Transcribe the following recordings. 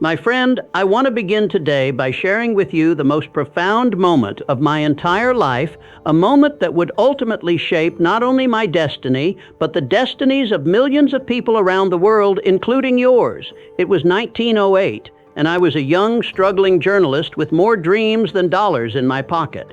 My friend, I want to begin today by sharing with you the most profound moment of my entire life, a moment that would ultimately shape not only my destiny, but the destinies of millions of people around the world, including yours. It was 1908, and I was a young, struggling journalist with more dreams than dollars in my pocket.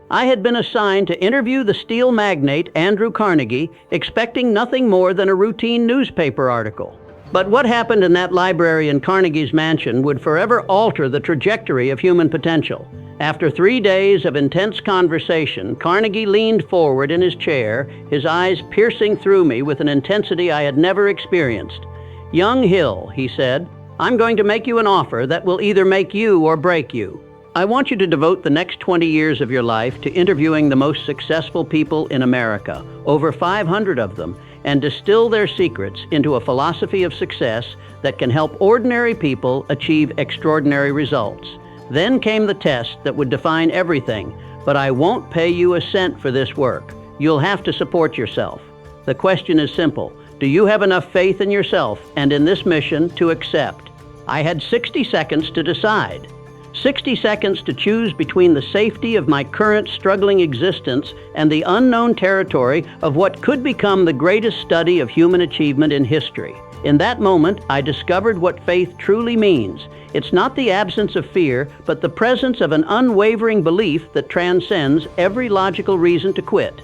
I had been assigned to interview the steel magnate Andrew Carnegie, expecting nothing more than a routine newspaper article. But what happened in that library in Carnegie's mansion would forever alter the trajectory of human potential. After 3 days of intense conversation, Carnegie leaned forward in his chair, his eyes piercing through me with an intensity I had never experienced. "Young Hill," he said, "I'm going to make you an offer that will either make you or break you. I want you to devote the next 20 years of your life to interviewing the most successful people in America, over 500 of them, and distill their secrets into a philosophy of success that can help ordinary people achieve extraordinary results. Then came the test that would define everything, but I won't pay you a cent for this work. You'll have to support yourself. The question is simple. Do you have enough faith in yourself and in this mission to accept?" I had 60 seconds to decide. 60 seconds to choose between the safety of my current struggling existence and the unknown territory of what could become the greatest study of human achievement in history. In that moment, I discovered what faith truly means. It's not the absence of fear, but the presence of an unwavering belief that transcends every logical reason to quit.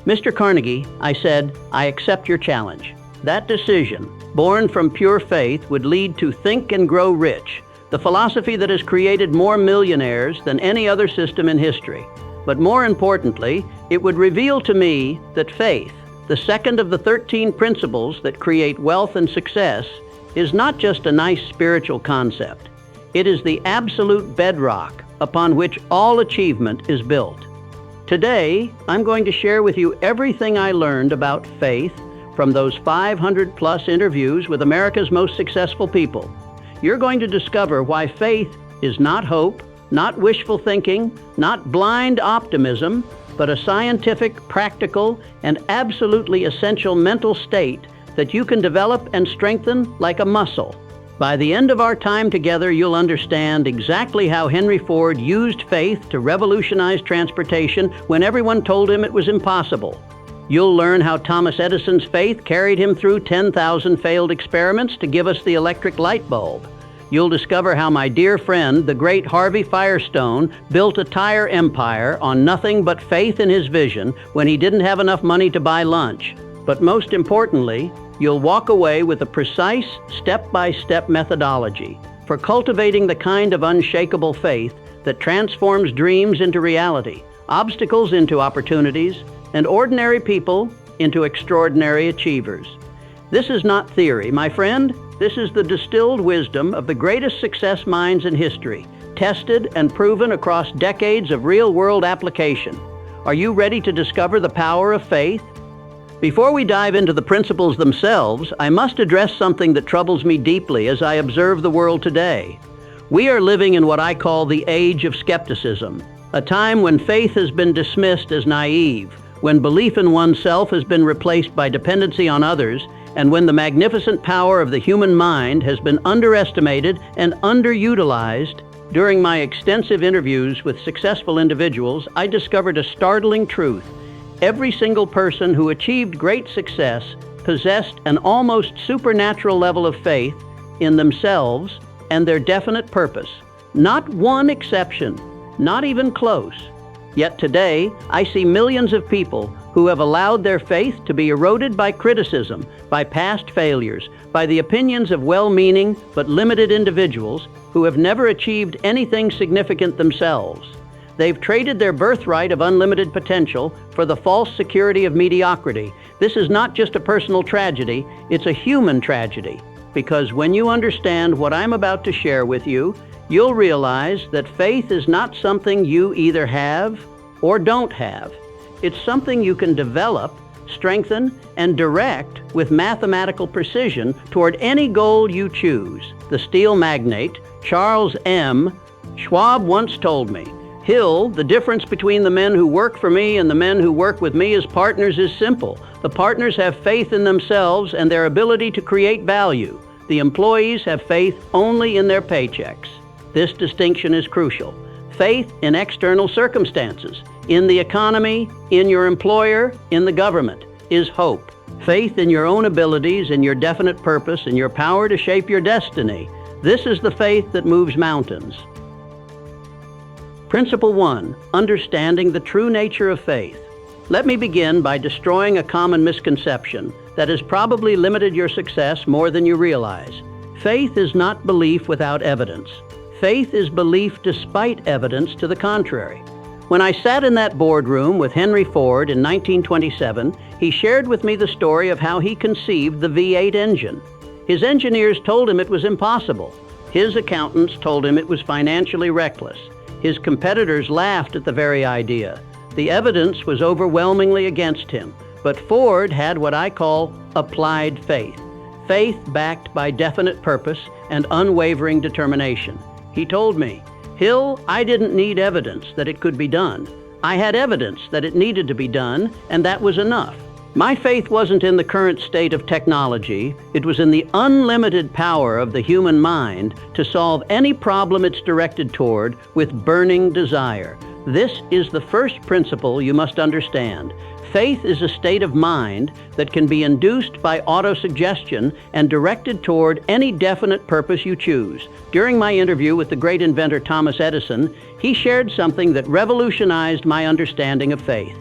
"Mr. Carnegie," I said, "I accept your challenge." That decision, born from pure faith, would lead to Think and Grow Rich, the philosophy that has created more millionaires than any other system in history. But more importantly, it would reveal to me that faith, the second of the 13 principles that create wealth and success, is not just a nice spiritual concept. It is the absolute bedrock upon which all achievement is built. Today, I'm going to share with you everything I learned about faith from those 500+ interviews with America's most successful people. You're going to discover why faith is not hope, not wishful thinking, not blind optimism, but a scientific, practical, and absolutely essential mental state that you can develop and strengthen like a muscle. By the end of our time together, you'll understand exactly how Henry Ford used faith to revolutionize transportation when everyone told him it was impossible. You'll learn how Thomas Edison's faith carried him through 10,000 failed experiments to give us the electric light bulb. You'll discover how my dear friend, the great Harvey Firestone, built a tire empire on nothing but faith in his vision when he didn't have enough money to buy lunch. But most importantly, you'll walk away with a precise, step-by-step methodology for cultivating the kind of unshakable faith that transforms dreams into reality, obstacles into opportunities, and ordinary people into extraordinary achievers. This is not theory, my friend. This is the distilled wisdom of the greatest success minds in history, tested and proven across decades of real-world application. Are you ready to discover the power of faith? Before we dive into the principles themselves, I must address something that troubles me deeply as I observe the world today. We are living in what I call the age of skepticism, a time when faith has been dismissed as naive, when belief in oneself has been replaced by dependency on others, and when the magnificent power of the human mind has been underestimated and underutilized. During my extensive interviews with successful individuals, I discovered a startling truth. Every single person who achieved great success possessed an almost supernatural level of faith in themselves and their definite purpose. Not one exception, not even close. Yet today, I see millions of people who have allowed their faith to be eroded by criticism, by past failures, by the opinions of well-meaning but limited individuals who have never achieved anything significant themselves. They've traded their birthright of unlimited potential for the false security of mediocrity. This is not just a personal tragedy, it's a human tragedy. Because when you understand what I'm about to share with you, you'll realize that faith is not something you either have or don't have. It's something you can develop, strengthen, and direct with mathematical precision toward any goal you choose. The steel magnate, Charles M. Schwab, once told me, "Hill, the difference between the men who work for me and the men who work with me as partners is simple. The partners have faith in themselves and their ability to create value. The employees have faith only in their paychecks. This distinction is crucial. Faith in external circumstances, in the economy, in your employer, in the government, is hope. Faith in your own abilities, in your definite purpose, in your power to shape your destiny. This is the faith that moves mountains. Principle 1. Understanding the true nature of faith. Let me begin by destroying a common misconception that has probably limited your success more than you realize. Faith is not belief without evidence. Faith is belief despite evidence to the contrary. When I sat in that boardroom with Henry Ford in 1927, he shared with me the story of how he conceived the V8 engine. His engineers told him it was impossible. His accountants told him it was financially reckless. His competitors laughed at the very idea. The evidence was overwhelmingly against him, but Ford had what I call applied faith. Faith backed by definite purpose and unwavering determination. He told me, "Hill, I didn't need evidence that it could be done. I had evidence that it needed to be done, and that was enough." My faith wasn't in the current state of technology. It was in the unlimited power of the human mind to solve any problem it's directed toward with burning desire. This is the first principle you must understand. Faith is a state of mind that can be induced by autosuggestion and directed toward any definite purpose you choose. During my interview with the great inventor Thomas Edison, he shared something that revolutionized my understanding of faith.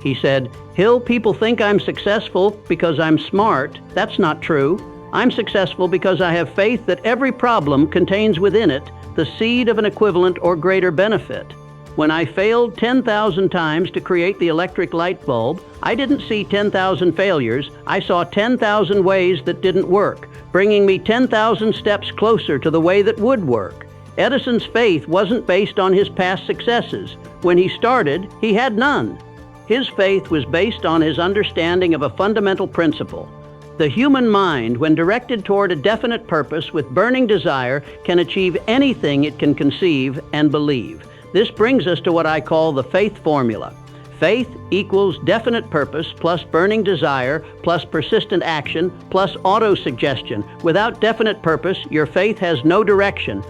He said, "Hill, people think I'm successful because I'm smart. That's not true. I'm successful because I have faith that every problem contains within it the seed of an equivalent or greater benefit. When I failed 10,000 times to create the electric light bulb, I didn't see 10,000 failures. I saw 10,000 ways that didn't work, bringing me 10,000 steps closer to the way that would work." Edison's faith wasn't based on his past successes. When he started, he had none. His faith was based on his understanding of a fundamental principle. The human mind, when directed toward a definite purpose with burning desire, can achieve anything it can conceive and believe. This brings us to what I call the faith formula. Faith equals definite purpose plus burning desire plus persistent action plus autosuggestion. Without definite purpose, your faith has no direction.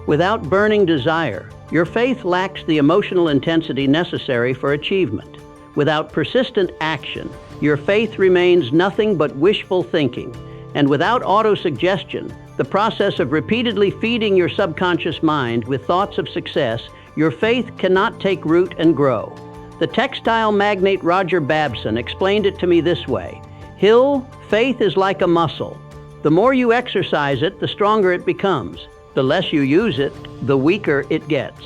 Without burning desire, your faith lacks the emotional intensity necessary for achievement. Without persistent action, your faith remains nothing but wishful thinking. And without autosuggestion, the process of repeatedly feeding your subconscious mind with thoughts of success, your faith cannot take root and grow. The textile magnate Roger Babson explained it to me this way: "Hill, faith is like a muscle. The more you exercise it, the stronger it becomes. The less you use it, the weaker it gets."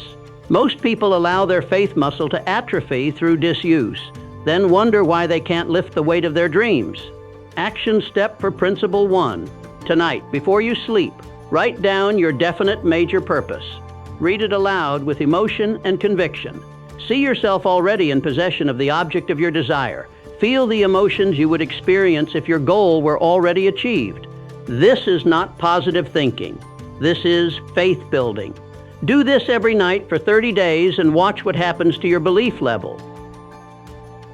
Most people allow their faith muscle to atrophy through disuse, then wonder why they can't lift the weight of their dreams. Action step for Principle 1. Tonight, before you sleep, write down your definite major purpose. Read it aloud with emotion and conviction. See yourself already in possession of the object of your desire. Feel the emotions you would experience if your goal were already achieved. This is not positive thinking. This is faith building. Do this every night for 30 days and watch what happens to your belief level.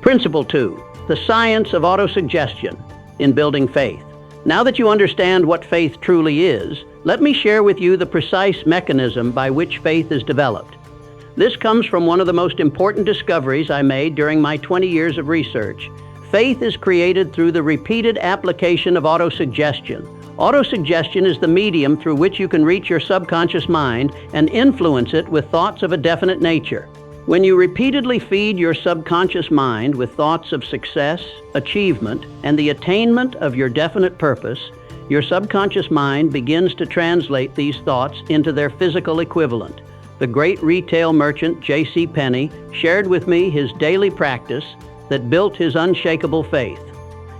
Principle 2. The science of autosuggestion in building faith. Now that you understand what faith truly is, let me share with you the precise mechanism by which faith is developed. This comes from one of the most important discoveries I made during my 20 years of research. Faith is created through the repeated application of autosuggestion. Autosuggestion is the medium through which you can reach your subconscious mind and influence it with thoughts of a definite nature. When you repeatedly feed your subconscious mind with thoughts of success, achievement, and the attainment of your definite purpose, your subconscious mind begins to translate these thoughts into their physical equivalent. The great retail merchant J.C. Penney shared with me his daily practice that built his unshakable faith.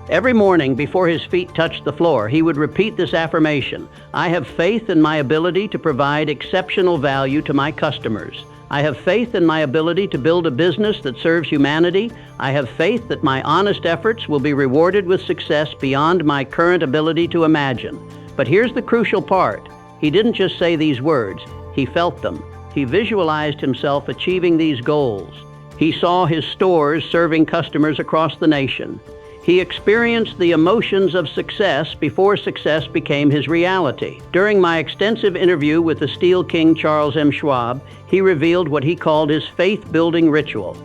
Every morning before his feet touched the floor, he would repeat this affirmation: "I have faith in my ability to provide exceptional value to my customers. I have faith in my ability to build a business that serves humanity. I have faith that my honest efforts will be rewarded with success beyond my current ability to imagine." But here's the crucial part. He didn't just say these words, he felt them. He visualized himself achieving these goals. He saw his stores serving customers across the nation. He experienced the emotions of success before success became his reality. During my extensive interview with the Steel King Charles M. Schwab, he revealed what he called his faith-building ritual.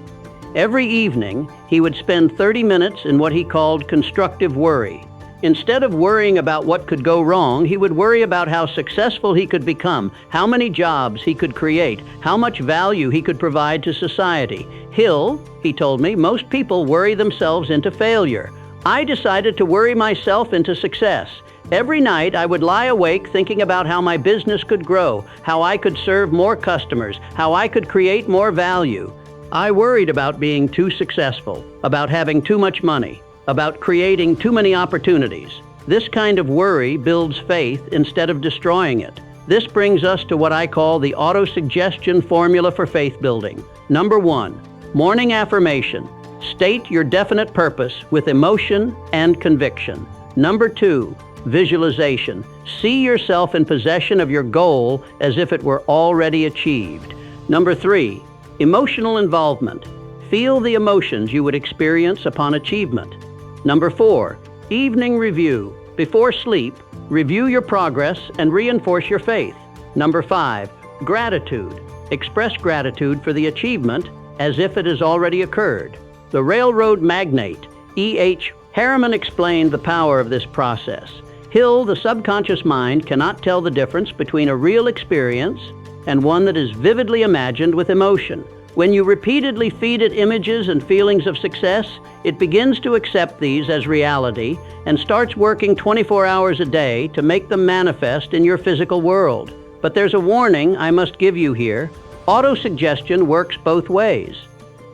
Every evening, he would spend 30 minutes in what he called constructive worry. Instead of worrying about what could go wrong, he would worry about how successful he could become, how many jobs he could create, how much value he could provide to society. Hill, he told me, most people worry themselves into failure. I decided to worry myself into success. Every night I would lie awake thinking about how my business could grow, how I could serve more customers, how I could create more value. I worried about being too successful, about having too much money, about creating too many opportunities. This kind of worry builds faith instead of destroying it. This brings us to what I call the autosuggestion formula for faith building. Number 1, morning affirmation. State your definite purpose with emotion and conviction. Number 2, visualization. See yourself in possession of your goal as if it were already achieved. Number 3, emotional involvement. Feel the emotions you would experience upon achievement. Number 4, evening review. Before sleep, review your progress and reinforce your faith. Number 5, gratitude. Express gratitude for the achievement as if it has already occurred. The railroad magnate, E.H. Harriman, explained the power of this process. Hill, the subconscious mind, cannot tell the difference between a real experience and one that is vividly imagined with emotion. When you repeatedly feed it images and feelings of success, it begins to accept these as reality and starts working 24 hours a day to make them manifest in your physical world. But there's a warning I must give you here. Autosuggestion works both ways.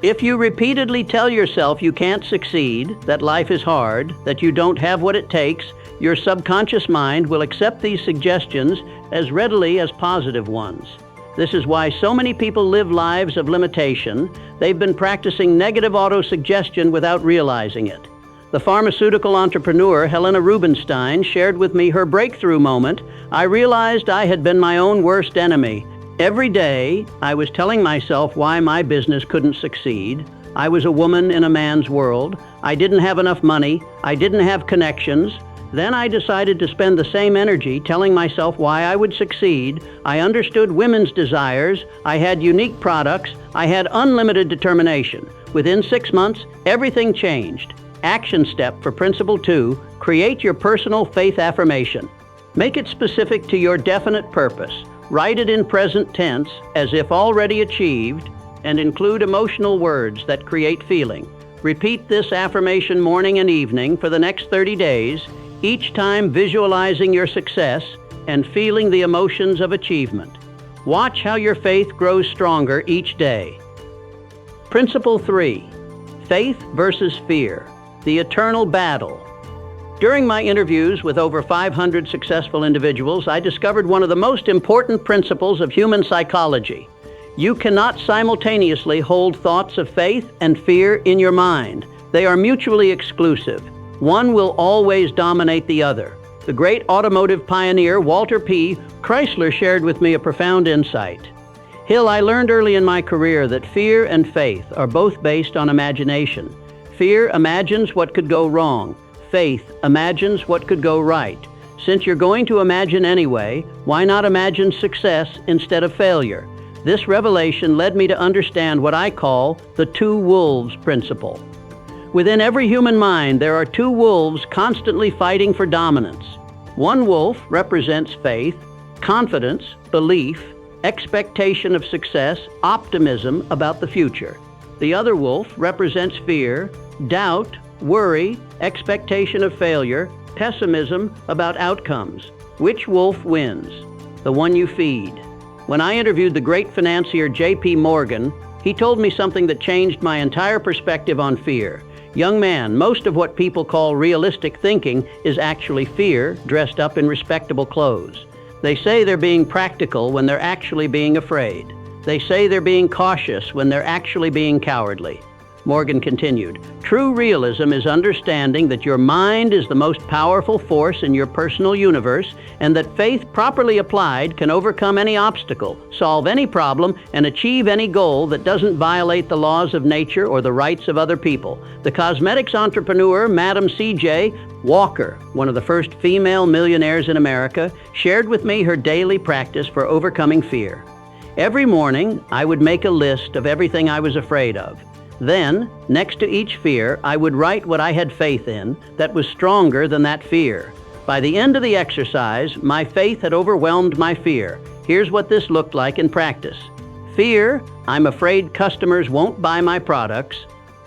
If you repeatedly tell yourself you can't succeed, that life is hard, that you don't have what it takes, your subconscious mind will accept these suggestions as readily as positive ones. This is why so many people live lives of limitation. They've been practicing negative autosuggestion without realizing it. The pharmaceutical entrepreneur Helena Rubinstein shared with me her breakthrough moment. I realized I had been my own worst enemy. Every day, I was telling myself why my business couldn't succeed. I was a woman in a man's world. I didn't have enough money. I didn't have connections. Then I decided to spend the same energy telling myself why I would succeed. I understood women's desires. I had unique products. I had unlimited determination. Within 6 months, everything changed. Action step for Principle 2, create your personal faith affirmation. Make it specific to your definite purpose. Write it in present tense as if already achieved, and include emotional words that create feeling. Repeat this affirmation morning and evening for the next 30 days, each time visualizing your success and feeling the emotions of achievement. Watch how your faith grows stronger each day. Principle 3, faith versus fear, the eternal battle. During my interviews with over 500 successful individuals, I discovered one of the most important principles of human psychology. You cannot simultaneously hold thoughts of faith and fear in your mind. They are mutually exclusive. One will always dominate the other. The great automotive pioneer Walter P. Chrysler shared with me a profound insight. Hill, I learned early in my career that fear and faith are both based on imagination. Fear imagines what could go wrong. Faith imagines what could go right. Since you're going to imagine anyway, why not imagine success instead of failure? This revelation led me to understand what I call the two wolves principle. Within every human mind, there are two wolves constantly fighting for dominance. One wolf represents faith, confidence, belief, expectation of success, optimism about the future. The other wolf represents fear, doubt, worry, expectation of failure, pessimism about outcomes. Which wolf wins? The one you feed. When I interviewed the great financier J.P. Morgan, he told me something that changed my entire perspective on fear. Young man, most of what people call realistic thinking is actually fear dressed up in respectable clothes. They say they're being practical when they're actually being afraid. They say they're being cautious when they're actually being cowardly. Morgan continued, "True realism is understanding that your mind is the most powerful force in your personal universe, and that faith properly applied can overcome any obstacle, solve any problem, and achieve any goal that doesn't violate the laws of nature or the rights of other people." The cosmetics entrepreneur, Madam C.J. Walker, one of the first female millionaires in America, shared with me her daily practice for overcoming fear. Every morning, I would make a list of everything I was afraid of. Then, next to each fear, I would write what I had faith in that was stronger than that fear. By the end of the exercise, my faith had overwhelmed my fear. Here's what this looked like in practice. Fear, I'm afraid customers won't buy my products.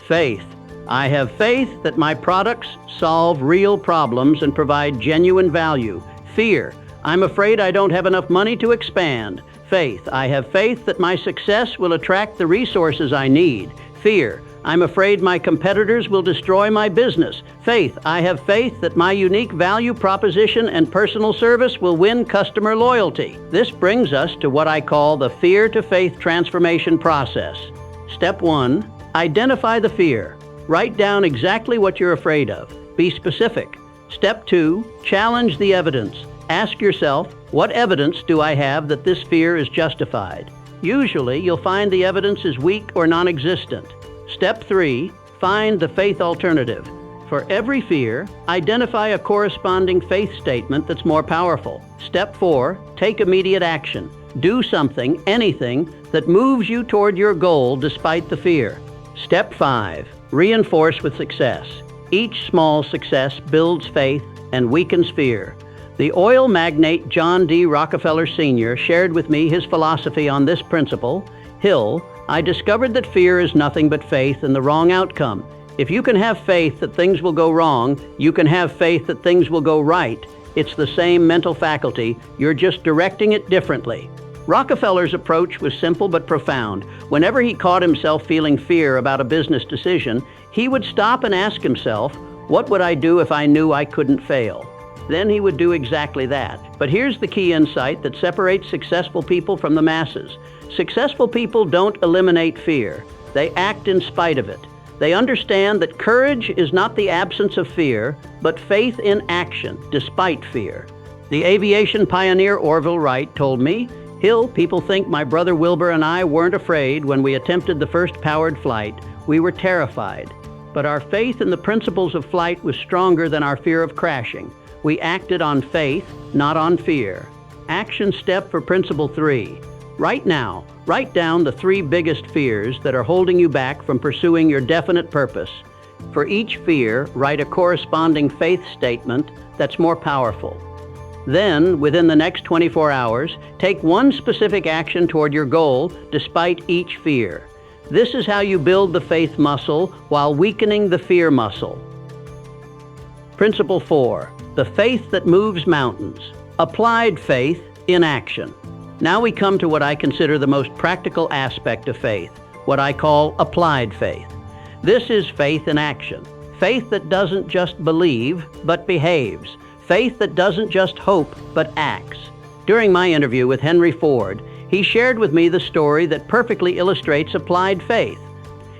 Faith, I have faith that my products solve real problems and provide genuine value. Fear, I'm afraid I don't have enough money to expand. Faith, I have faith that my success will attract the resources I need. Fear, I'm afraid my competitors will destroy my business. Faith, I have faith that my unique value proposition and personal service will win customer loyalty. This brings us to what I call the fear to faith transformation process. Step 1, identify the fear. Write down exactly what you're afraid of. Be specific. Step 2, challenge the evidence. Ask yourself, what evidence do I have that this fear is justified? Usually, you'll find the evidence is weak or non-existent. Step 3, find the faith alternative. For every fear, identify a corresponding faith statement that's more powerful. Step 4, take immediate action. Do something, anything, that moves you toward your goal despite the fear. Step 5, reinforce with success. Each small success builds faith and weakens fear. The oil magnate John D. Rockefeller Sr. shared with me his philosophy on this principle. Hill, I discovered that fear is nothing but faith in the wrong outcome. If you can have faith that things will go wrong, you can have faith that things will go right. It's the same mental faculty, you're just directing it differently. Rockefeller's approach was simple but profound. Whenever he caught himself feeling fear about a business decision, he would stop and ask himself, what would I do if I knew I couldn't fail? Then he would do exactly that. But here's the key insight that separates successful people from the masses. Successful people don't eliminate fear. They act in spite of it. They understand that courage is not the absence of fear, but faith in action despite fear. The aviation pioneer Orville Wright told me, Hill, people think my brother Wilbur and I weren't afraid when we attempted the first powered flight. We were terrified. But our faith in the principles of flight was stronger than our fear of crashing. We acted on faith, not on fear. Action step for principle 3. Right now, write down the 3 biggest fears that are holding you back from pursuing your definite purpose. For each fear, write a corresponding faith statement that's more powerful. Then, within the next 24 hours, take one specific action toward your goal despite each fear. This is how you build the faith muscle while weakening the fear muscle. Principle 4. The faith that moves mountains. Applied faith in action. Now we come to what I consider the most practical aspect of faith, what I call applied faith. This is faith in action. Faith that doesn't just believe, but behaves. Faith that doesn't just hope, but acts. During my interview with Henry Ford, he shared with me the story that perfectly illustrates applied faith.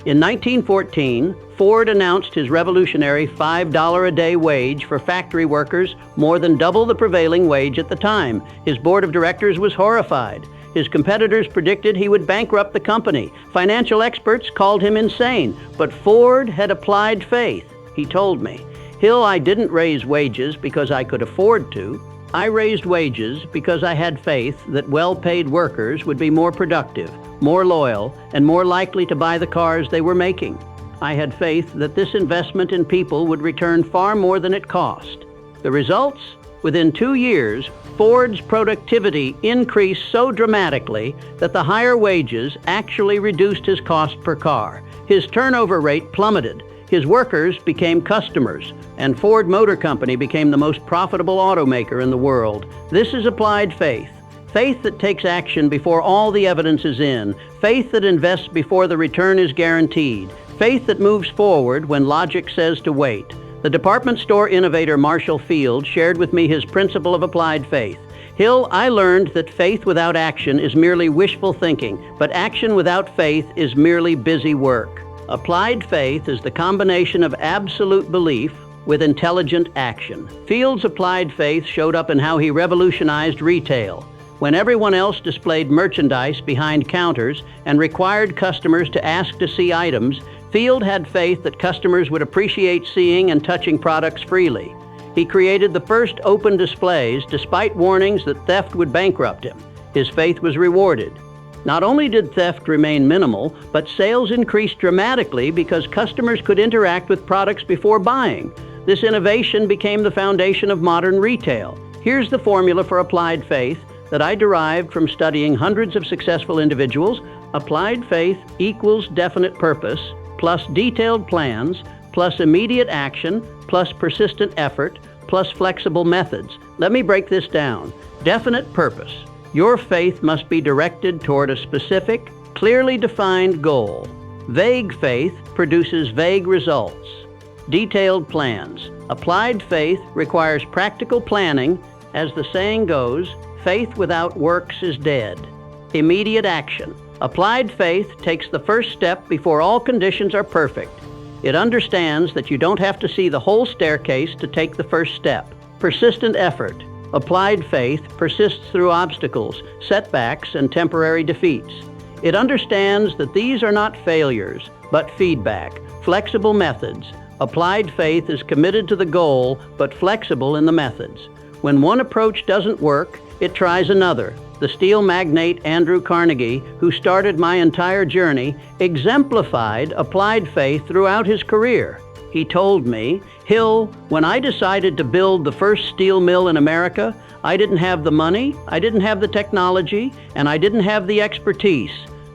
In 1914, Ford announced his revolutionary $5 a day wage for factory workers, more than double the prevailing wage at the time. His board of directors was horrified. His competitors predicted he would bankrupt the company. Financial experts called him insane. But Ford had applied faith. He told me, Hill, I didn't raise wages because I could afford to. I raised wages because I had faith that well-paid workers would be more productive, more loyal, and more likely to buy the cars they were making. I had faith that this investment in people would return far more than it cost. The results? Within 2 years, Ford's productivity increased so dramatically that the higher wages actually reduced his cost per car. His turnover rate plummeted. His workers became customers, and Ford Motor Company became the most profitable automaker in the world. This is applied faith. Faith that takes action before all the evidence is in. Faith that invests before the return is guaranteed. Faith that moves forward when logic says to wait. The department store innovator Marshall Field shared with me his principle of applied faith. Hill, I learned that faith without action is merely wishful thinking, but action without faith is merely busy work. Applied faith is the combination of absolute belief with intelligent action. Field's applied faith showed up in how he revolutionized retail. When everyone else displayed merchandise behind counters and required customers to ask to see items, Field had faith that customers would appreciate seeing and touching products freely. He created the first open displays despite warnings that theft would bankrupt him. His faith was rewarded. Not only did theft remain minimal, but sales increased dramatically because customers could interact with products before buying. This innovation became the foundation of modern retail. Here's the formula for applied faith that I derived from studying hundreds of successful individuals. Applied faith equals definite purpose, plus detailed plans, plus immediate action, plus persistent effort, plus flexible methods. Let me break this down. Definite purpose. Your faith must be directed toward a specific, clearly defined goal. Vague faith produces vague results. Detailed plans. Applied faith requires practical planning. As the saying goes, faith without works is dead. Immediate action. Applied faith takes the first step before all conditions are perfect. It understands that you don't have to see the whole staircase to take the first step. Persistent effort. Applied faith persists through obstacles, setbacks, and temporary defeats. It understands that these are not failures, but feedback, flexible methods. Applied faith is committed to the goal, but flexible in the methods. When one approach doesn't work, it tries another. The steel magnate Andrew Carnegie, who started my entire journey, exemplified applied faith throughout his career. He told me, "Hill, when I decided to build the first steel mill in America, I didn't have the money, I didn't have the technology, and I didn't have the expertise.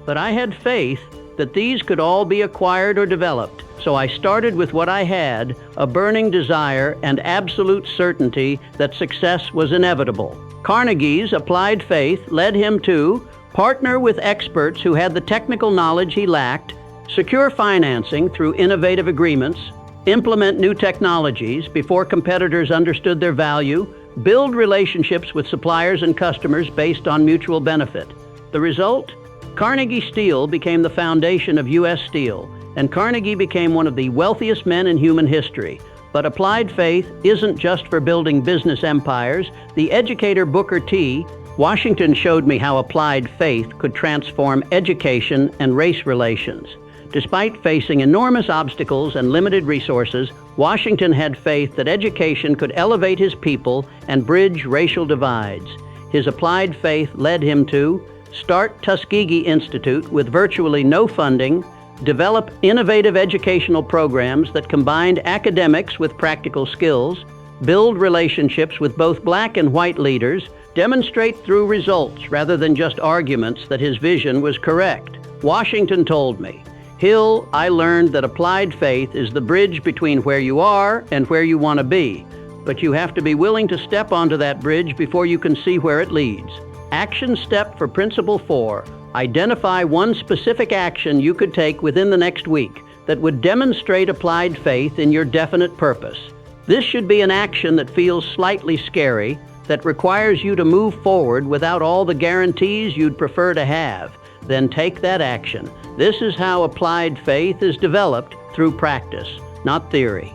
But I had faith that these could all be acquired or developed. So I started with what I had, a burning desire and absolute certainty that success was inevitable." Carnegie's applied faith led him to partner with experts who had the technical knowledge he lacked, secure financing through innovative agreements, implement new technologies before competitors understood their value, build relationships with suppliers and customers based on mutual benefit. The result? Carnegie Steel became the foundation of U.S. Steel, and Carnegie became one of the wealthiest men in human history. But applied faith isn't just for building business empires. The educator Booker T. Washington showed me how applied faith could transform education and race relations. Despite facing enormous obstacles and limited resources, Washington had faith that education could elevate his people and bridge racial divides. His applied faith led him to start Tuskegee Institute with virtually no funding, develop innovative educational programs that combined academics with practical skills, build relationships with both black and white leaders, demonstrate through results rather than just arguments that his vision was correct. Washington told me, "Hill, I learned that applied faith is the bridge between where you are and where you want to be, but you have to be willing to step onto that bridge before you can see where it leads." Action step for Principle 4. Identify one specific action you could take within the next week that would demonstrate applied faith in your definite purpose. This should be an action that feels slightly scary, that requires you to move forward without all the guarantees you'd prefer to have. Then take that action. This is how applied faith is developed through practice, not theory.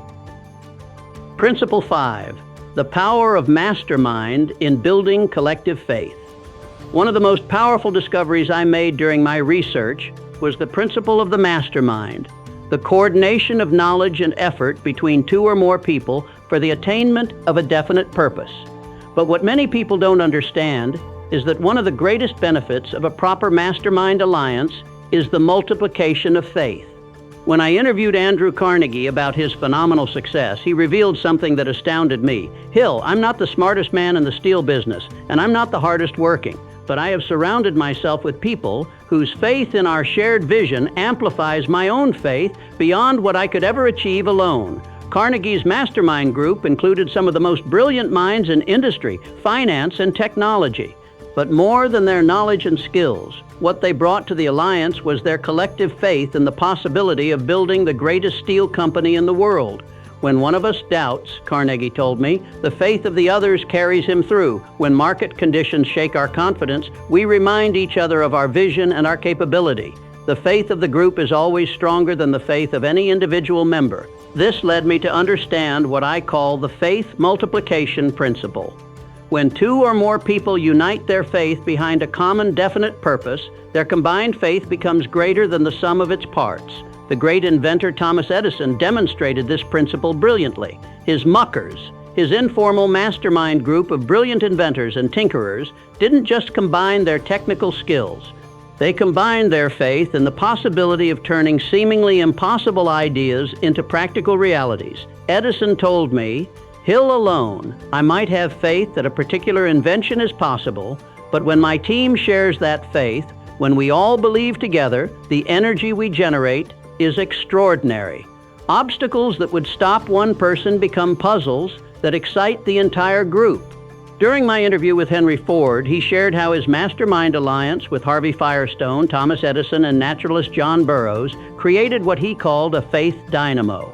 Principle 5. The power of Mastermind in building collective faith. One of the most powerful discoveries I made during my research was the principle of the mastermind, the coordination of knowledge and effort between two or more people for the attainment of a definite purpose. But what many people don't understand is that one of the greatest benefits of a proper mastermind alliance is the multiplication of faith. When I interviewed Andrew Carnegie about his phenomenal success, he revealed something that astounded me. "Hill, I'm not the smartest man in the steel business, and I'm not the hardest working. But I have surrounded myself with people whose faith in our shared vision amplifies my own faith beyond what I could ever achieve alone." Carnegie's mastermind group included some of the most brilliant minds in industry, finance, and technology. But more than their knowledge and skills, what they brought to the alliance was their collective faith in the possibility of building the greatest steel company in the world. "When one of us doubts," Carnegie told me, "the faith of the others carries him through. When market conditions shake our confidence, we remind each other of our vision and our capability." The faith of the group is always stronger than the faith of any individual member. This led me to understand what I call the faith multiplication principle. When two or more people unite their faith behind a common definite purpose, their combined faith becomes greater than the sum of its parts. The great inventor Thomas Edison demonstrated this principle brilliantly. His muckers, his informal mastermind group of brilliant inventors and tinkerers, didn't just combine their technical skills. They combined their faith in the possibility of turning seemingly impossible ideas into practical realities. Edison told me, "Hill alone, I might have faith that a particular invention is possible, but when my team shares that faith, when we all believe together, the energy we generate is extraordinary. Obstacles that would stop one person become puzzles that excite the entire group." During my interview with Henry Ford, he shared how his mastermind alliance with Harvey Firestone, Thomas Edison, and naturalist John Burroughs created what he called a faith dynamo.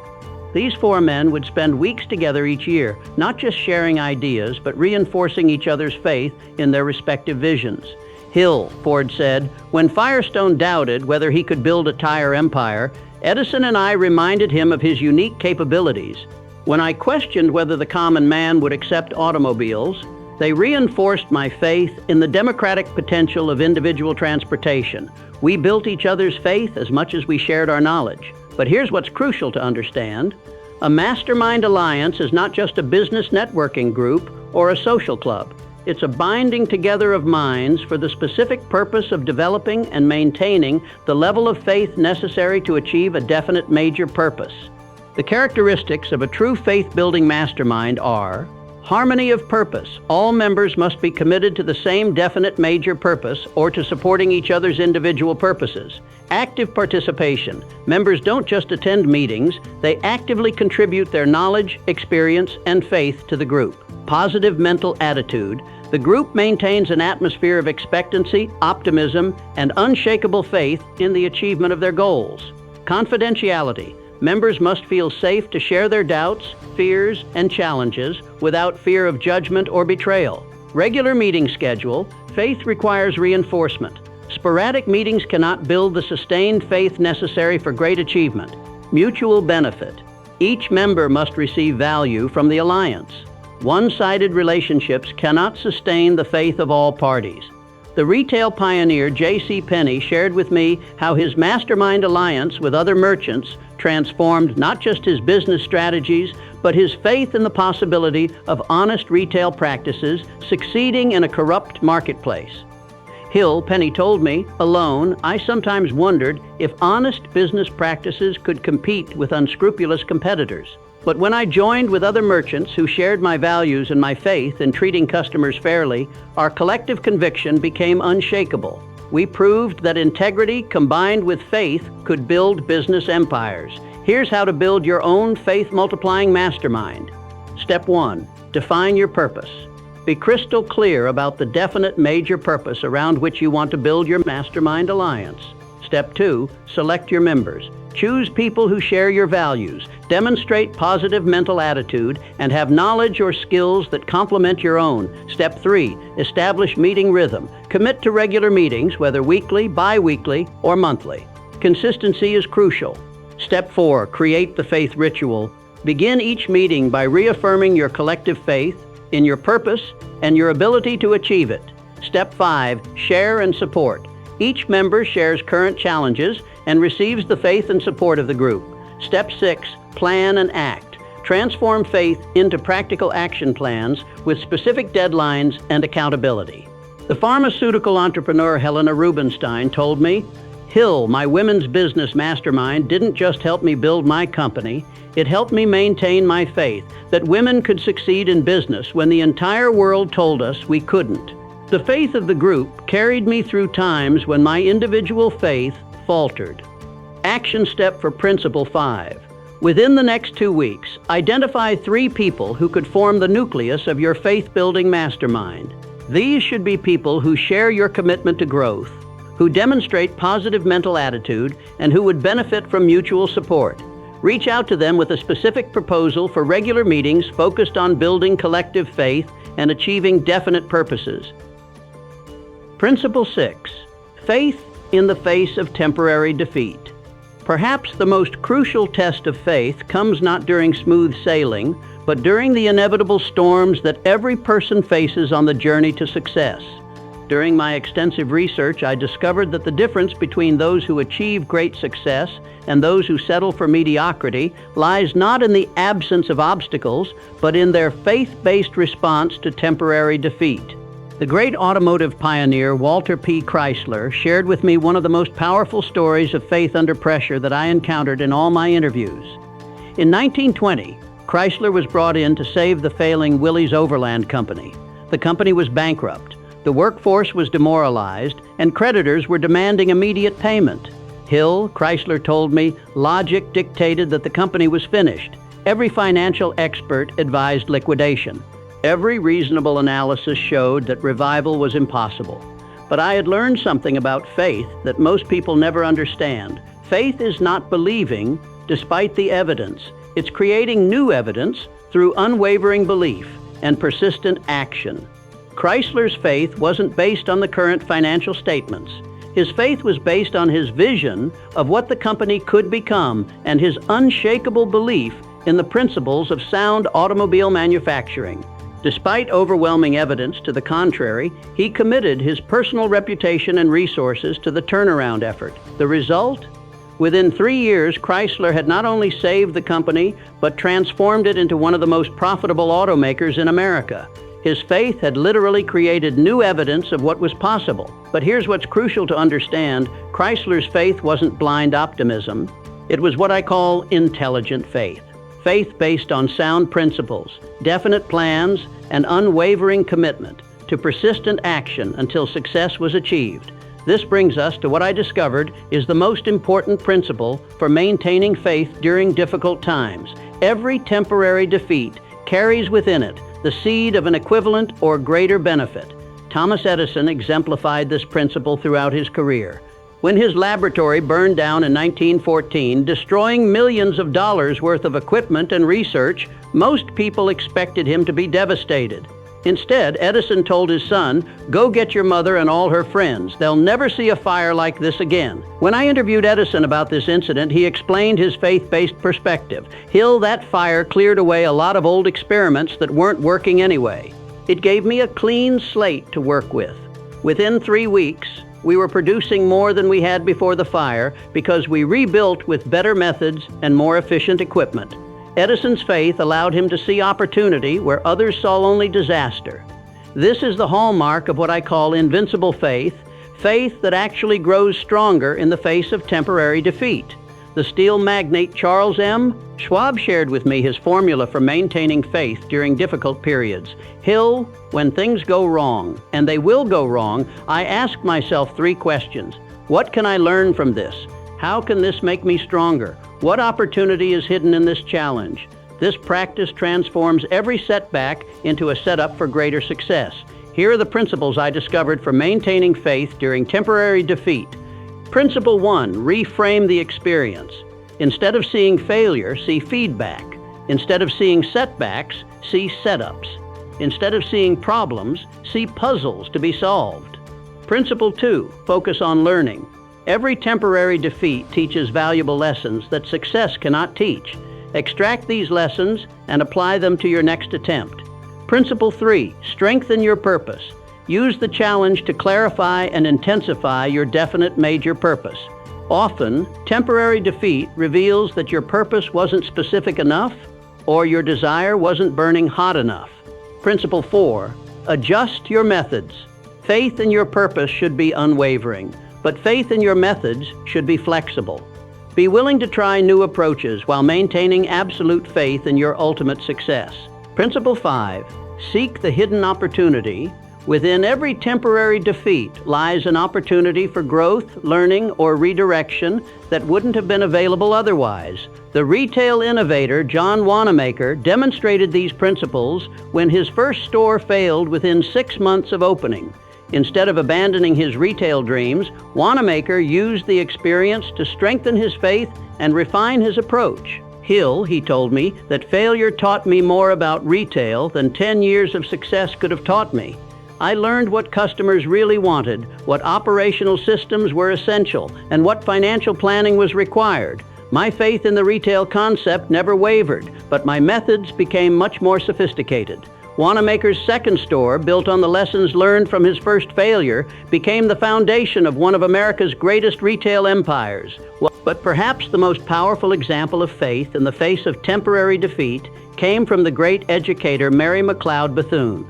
These four men would spend weeks together each year, not just sharing ideas, but reinforcing each other's faith in their respective visions. Hill, Ford said, when Firestone doubted whether he could build a tire empire, Edison and I reminded him of his unique capabilities. When I questioned whether the common man would accept automobiles, they reinforced my faith in the democratic potential of individual transportation. We built each other's faith as much as we shared our knowledge. But here's what's crucial to understand. A mastermind alliance is not just a business networking group or a social club. It's a binding together of minds for the specific purpose of developing and maintaining the level of faith necessary to achieve a definite major purpose. The characteristics of a true faith-building mastermind are harmony of purpose. All members must be committed to the same definite major purpose or to supporting each other's individual purposes. Active participation. Members don't just attend meetings, they actively contribute their knowledge, experience, and faith to the group. Positive mental attitude. The group maintains an atmosphere of expectancy, optimism, and unshakable faith in the achievement of their goals. Confidentiality. Members must feel safe to share their doubts, fears, and challenges without fear of judgment or betrayal. Regular meeting schedule. Faith requires reinforcement. Sporadic meetings cannot build the sustained faith necessary for great achievement. Mutual benefit. Each member must receive value from the alliance. One-sided relationships cannot sustain the faith of all parties. The retail pioneer J.C. Penney shared with me how his mastermind alliance with other merchants transformed not just his business strategies, but his faith in the possibility of honest retail practices succeeding in a corrupt marketplace. Hill, Penney told me, alone, I sometimes wondered if honest business practices could compete with unscrupulous competitors. But when I joined with other merchants who shared my values and my faith in treating customers fairly, our collective conviction became unshakable. We proved that integrity combined with faith could build business empires. Here's how to build your own faith-multiplying mastermind. Step 1. Define your purpose. Be crystal clear about the definite major purpose around which you want to build your mastermind alliance. Step 2. Select your members. Choose people who share your values, demonstrate positive mental attitude, and have knowledge or skills that complement your own. Step 3. Establish meeting rhythm. Commit to regular meetings, whether weekly, bi-weekly, or monthly. Consistency is crucial. Step 4. Create the faith ritual. Begin each meeting by reaffirming your collective faith in your purpose and your ability to achieve it. Step 5. Share and support. Each member shares current challenges and receives the faith and support of the group. Step 6. Plan and act. Transform faith into practical action plans with specific deadlines and accountability. The pharmaceutical entrepreneur Helena Rubinstein told me, "Hill, my women's business mastermind, didn't just help me build my company, it helped me maintain my faith that women could succeed in business when the entire world told us we couldn't." The faith of the group carried me through times when my individual faith faltered. Action step for Principle 5. Within the next 2 weeks, identify 3 people who could form the nucleus of your faith-building mastermind. These should be people who share your commitment to growth, who demonstrate positive mental attitude, and who would benefit from mutual support. Reach out to them with a specific proposal for regular meetings focused on building collective faith and achieving definite purposes. Principle 6. Faith in the face of temporary defeat. Perhaps the most crucial test of faith comes not during smooth sailing, but during the inevitable storms that every person faces on the journey to success. During my extensive research, I discovered that the difference between those who achieve great success and those who settle for mediocrity lies not in the absence of obstacles, but in their faith-based response to temporary defeat. The great automotive pioneer Walter P. Chrysler shared with me one of the most powerful stories of faith under pressure that I encountered in all my interviews. In 1920, Chrysler was brought in to save the failing Willys Overland Company. The company was bankrupt. The workforce was demoralized, and creditors were demanding immediate payment. Hill, Chrysler told me, logic dictated that the company was finished. Every financial expert advised liquidation. Every reasonable analysis showed that revival was impossible. But I had learned something about faith that most people never understand. Faith is not believing despite the evidence. It's creating new evidence through unwavering belief and persistent action. Chrysler's faith wasn't based on the current financial statements. His faith was based on his vision of what the company could become and his unshakable belief in the principles of sound automobile manufacturing. Despite overwhelming evidence to the contrary, he committed his personal reputation and resources to the turnaround effort. The result? Within 3 years, Chrysler had not only saved the company, but transformed it into one of the most profitable automakers in America. His faith had literally created new evidence of what was possible. But here's what's crucial to understand. Chrysler's faith wasn't blind optimism. It was what I call intelligent faith. Faith based on sound principles, definite plans, and unwavering commitment to persistent action until success was achieved. This brings us to what I discovered is the most important principle for maintaining faith during difficult times. Every temporary defeat carries within it the seed of an equivalent or greater benefit. Thomas Edison exemplified this principle throughout his career. When his laboratory burned down in 1914, destroying millions of dollars worth of equipment and research, most people expected him to be devastated. Instead, Edison told his son, "Go get your mother and all her friends. They'll never see a fire like this again." When I interviewed Edison about this incident, he explained his faith-based perspective. "Hill, that fire cleared away a lot of old experiments that weren't working anyway. It gave me a clean slate to work with. Within 3 weeks, we were producing more than we had before the fire because we rebuilt with better methods and more efficient equipment." Edison's faith allowed him to see opportunity where others saw only disaster. This is the hallmark of what I call invincible faith, faith that actually grows stronger in the face of temporary defeat. The steel magnate Charles M. Schwab shared with me his formula for maintaining faith during difficult periods. "Hill, when things go wrong, and they will go wrong, I ask myself 3 questions. What can I learn from this? How can this make me stronger? What opportunity is hidden in this challenge?" This practice transforms every setback into a setup for greater success. Here are the principles I discovered for maintaining faith during temporary defeat. Principle 1, reframe the experience. Instead of seeing failure, see feedback. Instead of seeing setbacks, see setups. Instead of seeing problems, see puzzles to be solved. Principle 2, focus on learning. Every temporary defeat teaches valuable lessons that success cannot teach. Extract these lessons and apply them to your next attempt. Principle 3, strengthen your purpose. Use the challenge to clarify and intensify your definite major purpose. Often, temporary defeat reveals that your purpose wasn't specific enough or your desire wasn't burning hot enough. Principle 4, adjust your methods. Faith in your purpose should be unwavering, but faith in your methods should be flexible. Be willing to try new approaches while maintaining absolute faith in your ultimate success. Principle 5, seek the hidden opportunity. Within every temporary defeat lies an opportunity for growth, learning, or redirection that wouldn't have been available otherwise. The retail innovator John Wanamaker demonstrated these principles when his first store failed within 6 months of opening. Instead of abandoning his retail dreams, Wanamaker used the experience to strengthen his faith and refine his approach. Hill, he told me, that failure taught me more about retail than 10 years of success could have taught me. I learned what customers really wanted, what operational systems were essential, and what financial planning was required. My faith in the retail concept never wavered, but my methods became much more sophisticated. Wanamaker's second store, built on the lessons learned from his first failure, became the foundation of one of America's greatest retail empires. But perhaps the most powerful example of faith in the face of temporary defeat came from the great educator Mary McLeod Bethune.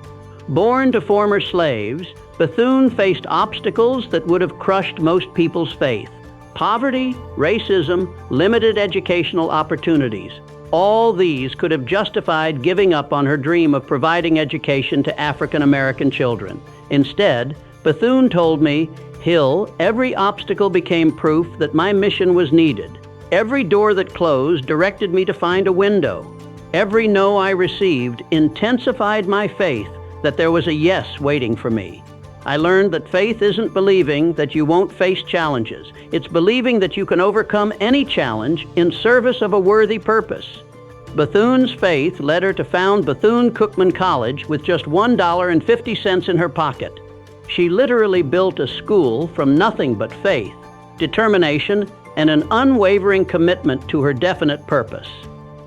Born to former slaves, Bethune faced obstacles that would have crushed most people's faith. Poverty, racism, limited educational opportunities. All these could have justified giving up on her dream of providing education to African American children. Instead, Bethune told me, "Hill, every obstacle became proof that my mission was needed. Every door that closed directed me to find a window. Every no I received intensified my faith that there was a yes waiting for me." I learned that faith isn't believing that you won't face challenges. It's believing that you can overcome any challenge in service of a worthy purpose. Bethune's faith led her to found Bethune-Cookman College with just $1.50 in her pocket. She literally built a school from nothing but faith, determination, and an unwavering commitment to her definite purpose.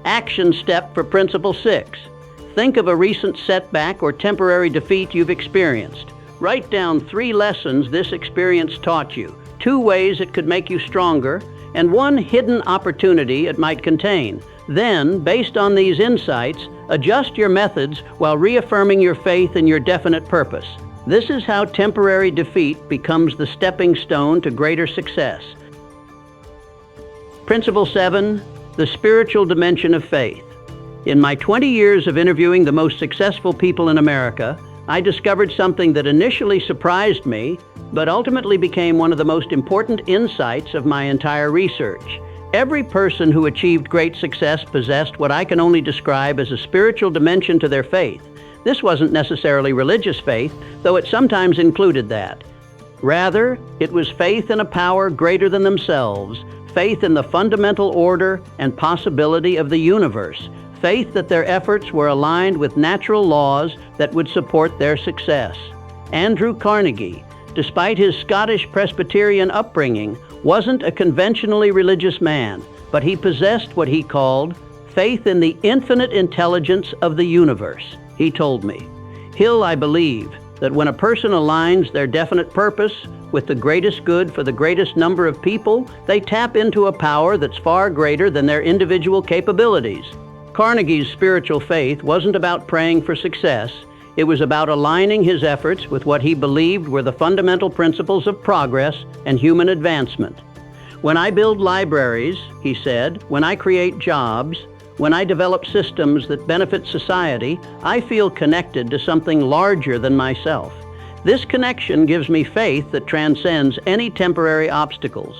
Action step for Principle 6. Think of a recent setback or temporary defeat you've experienced. Write down 3 lessons this experience taught you, 2 ways it could make you stronger, and 1 hidden opportunity it might contain. Then, based on these insights, adjust your methods while reaffirming your faith in your definite purpose. This is how temporary defeat becomes the stepping stone to greater success. Principle 7, the spiritual dimension of faith. In my 20 years of interviewing the most successful people in America, I discovered something that initially surprised me, but ultimately became one of the most important insights of my entire research. Every person who achieved great success possessed what I can only describe as a spiritual dimension to their faith. This wasn't necessarily religious faith, though it sometimes included that. Rather, it was faith in a power greater than themselves, faith in the fundamental order and possibility of the universe, faith that their efforts were aligned with natural laws that would support their success. Andrew Carnegie, despite his Scottish Presbyterian upbringing, wasn't a conventionally religious man, but he possessed what he called faith in the infinite intelligence of the universe. He told me, "Hill, I believe that when a person aligns their definite purpose with the greatest good for the greatest number of people, they tap into a power that's far greater than their individual capabilities." Carnegie's spiritual faith wasn't about praying for success. It was about aligning his efforts with what he believed were the fundamental principles of progress and human advancement. "When I build libraries," he said, "when I create jobs, when I develop systems that benefit society, I feel connected to something larger than myself. This connection gives me faith that transcends any temporary obstacles."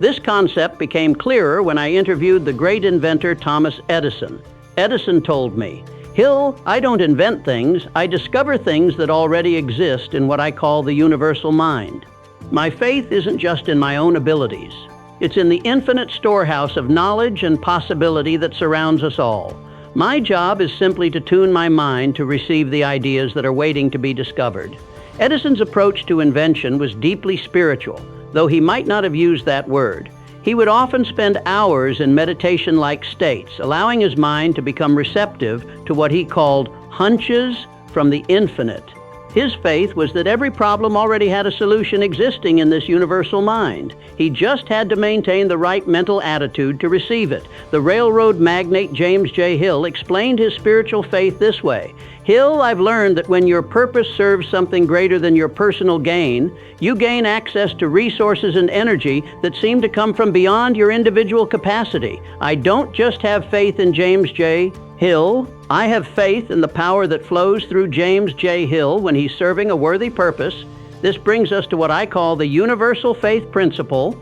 This concept became clearer when I interviewed the great inventor Thomas Edison. Edison told me, "Hill, I don't invent things, I discover things that already exist in what I call the universal mind. My faith isn't just in my own abilities. It's in the infinite storehouse of knowledge and possibility that surrounds us all. My job is simply to tune my mind to receive the ideas that are waiting to be discovered." Edison's approach to invention was deeply spiritual, though he might not have used that word. He would often spend hours in meditation-like states, allowing his mind to become receptive to what he called hunches from the infinite. His faith was that every problem already had a solution existing in this universal mind. He just had to maintain the right mental attitude to receive it. The railroad magnate James J. Hill explained his spiritual faith this way. "Hill, I've learned that when your purpose serves something greater than your personal gain, you gain access to resources and energy that seem to come from beyond your individual capacity. I don't just have faith in James J. Hill, I have faith in the power that flows through James J. Hill when he's serving a worthy purpose." This brings us to what I call the universal faith principle.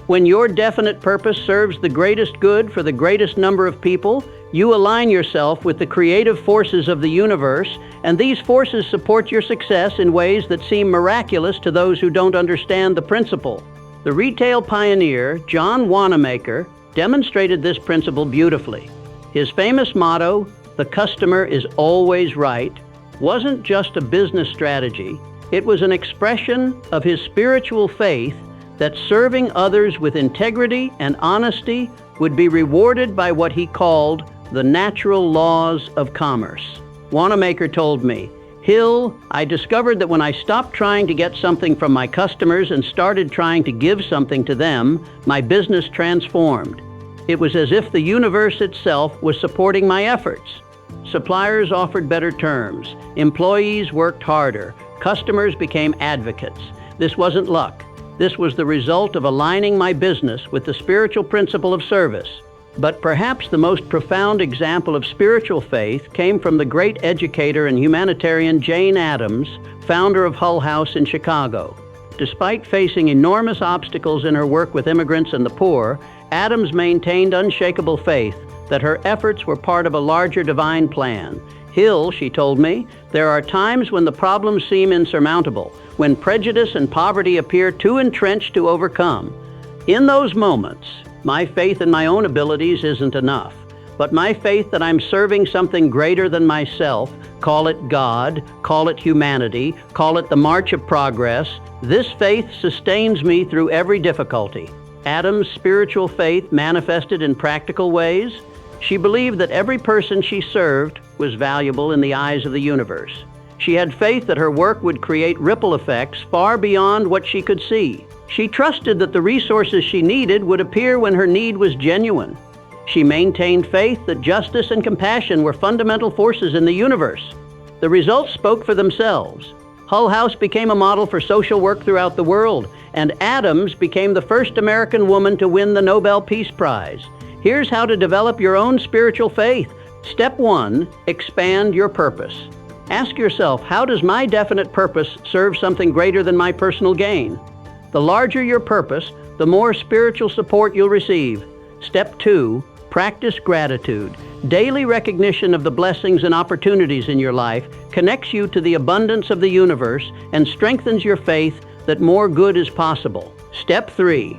When your definite purpose serves the greatest good for the greatest number of people, you align yourself with the creative forces of the universe, and these forces support your success in ways that seem miraculous to those who don't understand the principle. The retail pioneer, John Wanamaker, demonstrated this principle beautifully. His famous motto, "The customer is always right," wasn't just a business strategy. It was an expression of his spiritual faith that serving others with integrity and honesty would be rewarded by what he called the natural laws of commerce. Wanamaker told me, "Hill, I discovered that when I stopped trying to get something from my customers and started trying to give something to them, my business transformed. It was as if the universe itself was supporting my efforts. Suppliers offered better terms, employees worked harder, customers became advocates. This wasn't luck. This was the result of aligning my business with the spiritual principle of service." But perhaps the most profound example of spiritual faith came from the great educator and humanitarian Jane Addams, founder of Hull House in Chicago. Despite facing enormous obstacles in her work with immigrants and the poor, Addams maintained unshakable faith that her efforts were part of a larger divine plan. "Hill," she told me, "there are times when the problems seem insurmountable, when prejudice and poverty appear too entrenched to overcome. In those moments, my faith in my own abilities isn't enough, but my faith that I'm serving something greater than myself, call it God, call it humanity, call it the march of progress, this faith sustains me through every difficulty." Addams' spiritual faith manifested in practical ways. She believed that every person she served was valuable in the eyes of the universe. She had faith that her work would create ripple effects far beyond what she could see. She trusted that the resources she needed would appear when her need was genuine. She maintained faith that justice and compassion were fundamental forces in the universe. The results spoke for themselves. Hull House became a model for social work throughout the world, and Addams became the first American woman to win the Nobel Peace Prize. Here's how to develop your own spiritual faith. Step 1, expand your purpose. Ask yourself, how does my definite purpose serve something greater than my personal gain? The larger your purpose, the more spiritual support you'll receive. Step 2, practice gratitude. Daily recognition of the blessings and opportunities in your life connects you to the abundance of the universe and strengthens your faith that more good is possible. Step 3,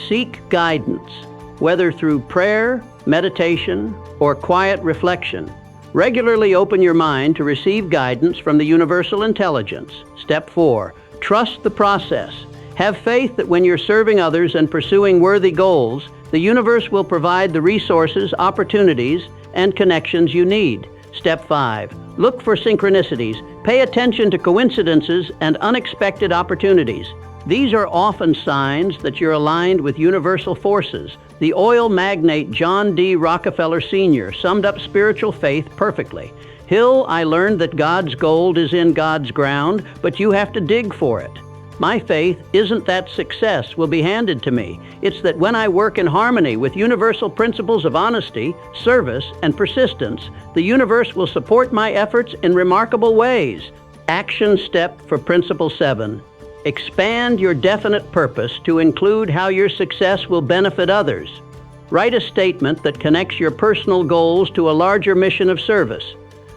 seek guidance. Whether through prayer, meditation, or quiet reflection, regularly open your mind to receive guidance from the universal intelligence. Step 4, trust the process. Have faith that when you're serving others and pursuing worthy goals, the universe will provide the resources, opportunities, and connections you need. Step 5, look for synchronicities. Pay attention to coincidences and unexpected opportunities. These are often signs that you're aligned with universal forces. The oil magnate John D. Rockefeller Sr. summed up spiritual faith perfectly. "Hill, I learned that God's gold is in God's ground, but you have to dig for it. My faith isn't that success will be handed to me. It's that when I work in harmony with universal principles of honesty, service, and persistence, the universe will support my efforts in remarkable ways." Action step for Principle 7. Expand your definite purpose to include how your success will benefit others. Write a statement that connects your personal goals to a larger mission of service.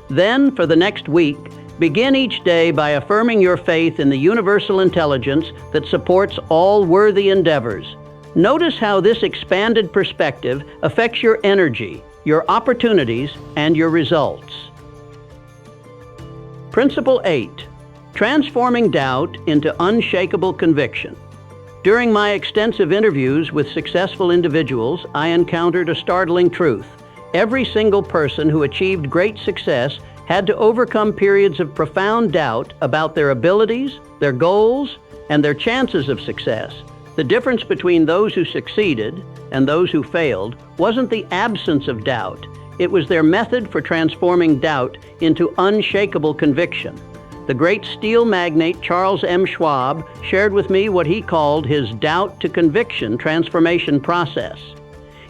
Then, for the next week, begin each day by affirming your faith in the universal intelligence that supports all worthy endeavors. Notice how this expanded perspective affects your energy, your opportunities, and your results. Principle 8. Transforming doubt into unshakable conviction. During my extensive interviews with successful individuals, I encountered a startling truth. Every single person who achieved great success had to overcome periods of profound doubt about their abilities, their goals, and their chances of success. The difference between those who succeeded and those who failed wasn't the absence of doubt. It was their method for transforming doubt into unshakable conviction. The great steel magnate Charles M. Schwab shared with me what he called his doubt to conviction transformation process.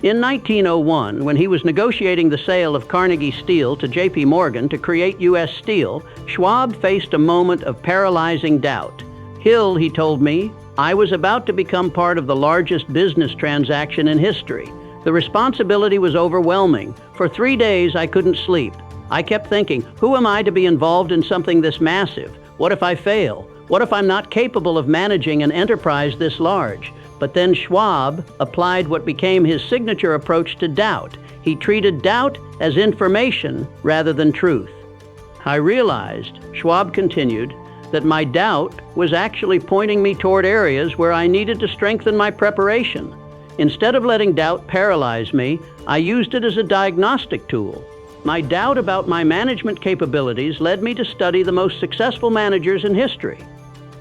In 1901, when he was negotiating the sale of Carnegie Steel to J.P. Morgan to create U.S. Steel, Schwab faced a moment of paralyzing doubt. "Hill," he told me, "I was about to become part of the largest business transaction in history. The responsibility was overwhelming. For 3 days, I couldn't sleep. I kept thinking, who am I to be involved in something this massive? What if I fail? What if I'm not capable of managing an enterprise this large?" But then Schwab applied what became his signature approach to doubt. He treated doubt as information rather than truth. I realized, Schwab continued, that my doubt was actually pointing me toward areas where I needed to strengthen my preparation. Instead of letting doubt paralyze me, I used it as a diagnostic tool. My doubt about my management capabilities led me to study the most successful managers in history.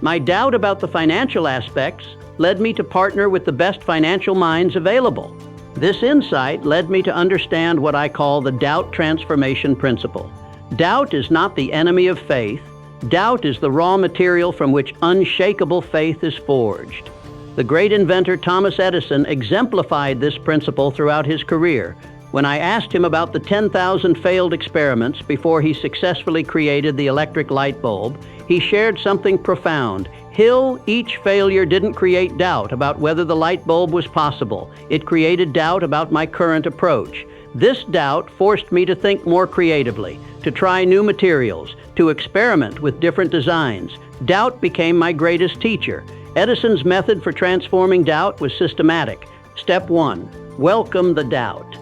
My doubt about the financial aspects led me to partner with the best financial minds available. This insight led me to understand what I call the doubt transformation principle. Doubt is not the enemy of faith. Doubt is the raw material from which unshakable faith is forged. The great inventor Thomas Edison exemplified this principle throughout his career. When I asked him about the 10,000 failed experiments before he successfully created the electric light bulb, he shared something profound. Hill, each failure didn't create doubt about whether the light bulb was possible. It created doubt about my current approach. This doubt forced me to think more creatively, to try new materials, to experiment with different designs. Doubt became my greatest teacher. Edison's method for transforming doubt was systematic. Step 1. Welcome the doubt.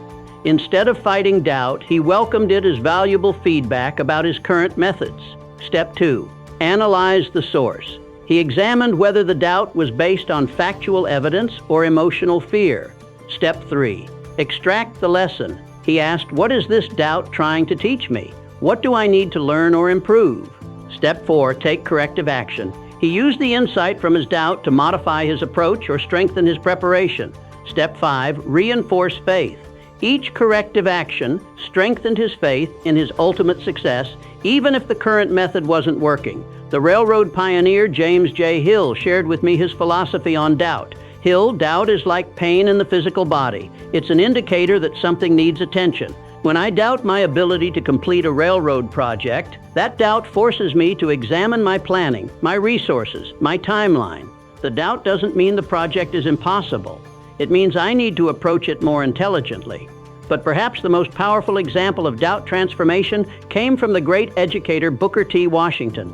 Instead of fighting doubt, he welcomed it as valuable feedback about his current methods. Step 2. Analyze the source. He examined whether the doubt was based on factual evidence or emotional fear. Step 3. Extract the lesson. He asked, what is this doubt trying to teach me? What do I need to learn or improve? Step 4. Take corrective action. He used the insight from his doubt to modify his approach or strengthen his preparation. Step 5. Reinforce faith. Each corrective action strengthened his faith in his ultimate success, even if the current method wasn't working. The railroad pioneer James J. Hill shared with me his philosophy on doubt. Hill, doubt is like pain in the physical body. It's an indicator that something needs attention. When I doubt my ability to complete a railroad project, that doubt forces me to examine my planning, my resources, my timeline. The doubt doesn't mean the project is impossible. It means I need to approach it more intelligently. But perhaps the most powerful example of doubt transformation came from the great educator Booker T. Washington.